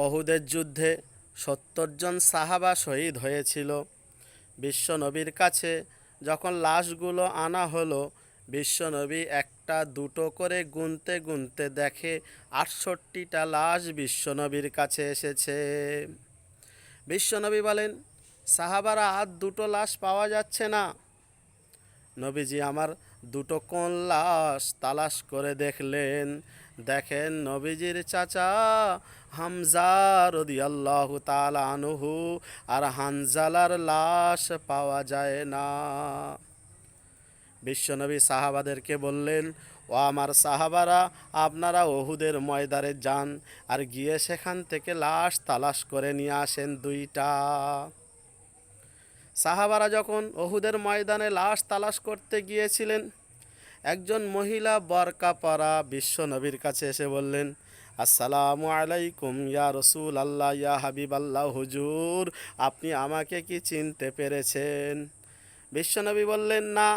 অহুদের যুদ্ধে ৭০ জন সাহাবা শহীদ হয়েছিল। বিশ্বনবীর কাছে যখন লাশগুলো আনা হলো, বিশ্বনবী একটা দুটো করে গুনতে গুনতে দেখে ৬৮টা লাশ বিশ্বনবীর কাছে এসেছে। বিশ্বনবী বলেন, সাহাবারা আর দুটো লাশ পাওয়া যাচ্ছে না। নবীজি আমার দুটো কোন লাশ তালাশ করে দেখলেন। দেখেন নবীজির চাচা হামজা রাদিয়াল্লাহু তাআলা আনহু আর হানজালার লাশ পাওয়া যায় না। বিশ্বনবী সাহাবাদেরকে বললেন, ও আমার সাহাবারা, আপনারা ওহুদের ময়দানে যান আর গিয়ে সেখান থেকে লাশ তালাশ করে নিয়ে আসেন দুইটা। সাহাবারা যখন ওহুদের ময়দানে লাশ তালাশ করতে গিয়েছিলেন, একজন মহিলা বরকা পরা বিশ্বনবীর কাছে এসে বললেন, আসসালামু আলাইকুম ইয়া রসুল আল্লাহ, ইয়া হাবিব আল্লাহ, হুজুর আপনি আমাকে কি চিনতে পেরেছেন? বিশ্বনবী বললেন, না।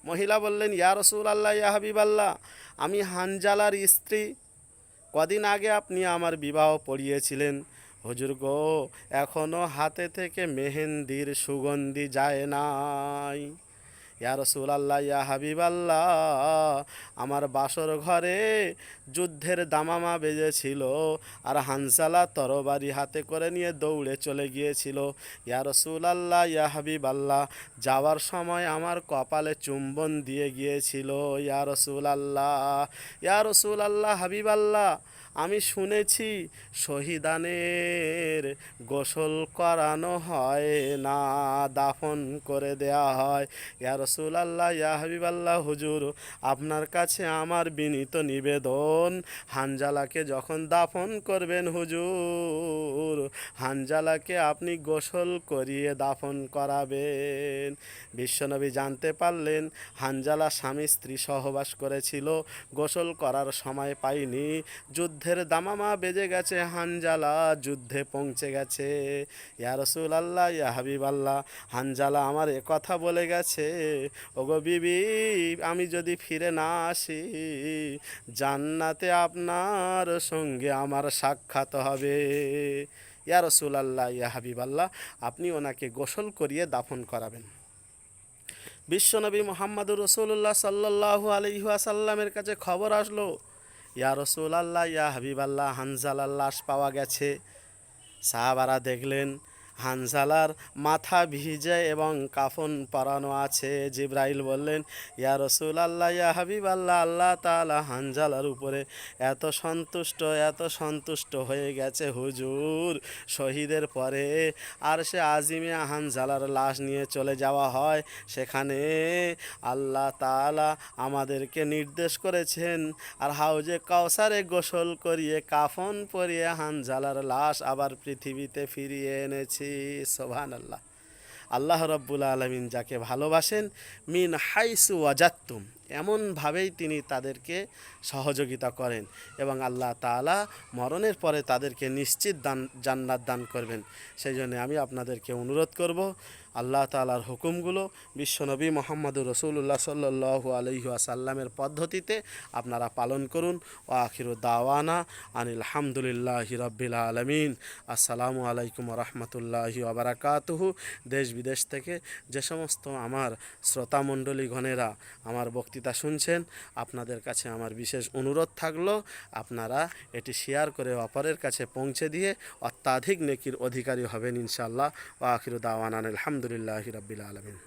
মহিলা বললেন, ইয়া রসুল আল্লাহ, ইয়া হাবিব আল্লাহ, আমি হানজালার স্ত্রী। কদিন আগে আপনি আমার বিবাহ পড়িয়েছিলেন। হুজুর গো, এখনও হাতে থেকে মেহেন্দির সুগন্ধি যায় নাই। ইয়া রাসূলুল্লাহ, ইয়া হাবিবাল্লাহ, আমার বাসর ঘরে যুদ্ধের দামামা বেজেছিল আর হানজালা তরবারি হাতে করে নিয়ে দৌড়ে চলে গিয়েছিল। ইয়া রাসূলুল্লাহ, ইয়া হাবিবাল্লাহ, যাওয়ার সময় আমার কপালে চুম্বন দিয়ে গিয়েছিল। ইয়া রাসূলুল্লাহ, ইয়া রাসূলুল্লাহ, হাবিবাল্লাহ, আমি শুনেছি শহীদানের গোসল করানো হয় না, দাফন করে দেয়া হয়। ইয়া রাসূলুল্লাহ, ইয়া হাবিবাল্লাহ, হুজুর আপনার কাছে আমার বিনীত নিবেদন, হানজালাকে যখন দাফন করবেন হুজুর, হানজালাকে আপনি গোসল করিয়ে দাফন করাবেন। বিশ্বনবী জানতে পারলেন হানজালা স্বামী স্ত্রী সহবাস করেছিল, গোসল করার সময় পায়নি। যুদ্ধের দামামা বেজে গেছে, হানজালা যুদ্ধে পৌঁছে গেছে। ইয়া রাসূলুল্লাহ, ইয়া হাবিবাল্লাহ, হানজালা আমার এ কথা বলে গেছে, ওগো বিবি, আমি যদি ফিরে না আসি, জান্নাতে আপনার সঙ্গে আমার সাক্ষাৎ হবে। ইয়া রাসূলুল্লাহ, ইয়া হাবিবাল্লাহ, আপনি ওনাকে গোসল করিয়ে দাফন করাবেন। বিশ্বনবী মুহাম্মদুর রাসূলুল্লাহ সাল্লাল্লাহু আলাইহি ওয়াসাল্লামের কাছে খবর আসলো, ইয়া রাসূলুল্লাহ, ইয়া হাবিবাল্লাহ, হানজালার লাশ পাওয়া গেছে। সাহাবারা দেখলেন হানজালার মাথা ভিজে এবং কাফন পরানো আছে। জিবরাইল বললেন, ইয়া রাসূলুল্লাহ, ইয়া হাবিবাল্লাহ, আল্লাহ তাআলা হানজালার উপরে এত সন্তুষ্ট হয়ে গেছে হুজুর, শহীদের পরে আরশে আজিমে হানজালার লাশ নিয়ে চলে যাওয়া হয়। সেখানে আল্লাহ তাআলা আমাদেরকে নির্দেশ করেছেন আর হাউজে কাউসারে গোসল করিয়ে কাফন পরিয়ে হানজালার লাশ আবার পৃথিবীতে ফিরিয়ে এনেছি। সুবহানাল্লাহ। আল্লাহ রাব্বুল আলামিন যাকে ভালোবাসেন, মিন হাইসু ওয়াজাত্তুম, এমনভাবেই তিনি তাদেরকে সহযোগিতা করেন এবং আল্লাহ তাআলা মরণের পরে তাদেরকে নিশ্চিত জান্নাত দান করবেন। সেই জন্য আমি আপনাদেরকে অনুরোধ করব, আল্লাহ তাআলার হুকুমগুলো বিশ্বনবী মুহাম্মদুর রাসূলুল্লাহ সাল্লাল্লাহু আলাইহি ওয়াসাল্লামের পদ্ধতিতে আপনারা পালন করুন। ওয়া আখিরু দাওয়ানা আনিল হামদুলিল্লাহি রাব্বিল আলামিন। আসসালামু আলাইকুম ওয়া রাহমাতুল্লাহি ওয়া বারাকাতুহু। দেশ বিদেশ থেকে যে সমস্ত আমার শ্রোতামণ্ডলীগণেরা আমার বক্তৃতা শুনছেন, আপনাদের কাছে আমার বিশেষ অনুরোধ থাকলো, আপনারা এটি শেয়ার করে অপরের কাছে পৌঁছে দিয়ে অত্যাধিক নেকির অধিকারী হবেন ইনশাআল্লাহ। ওয়া আখিরু দাওয়ানা আনিল হামদুলিল্লাহি রাব্বিল আলামিন।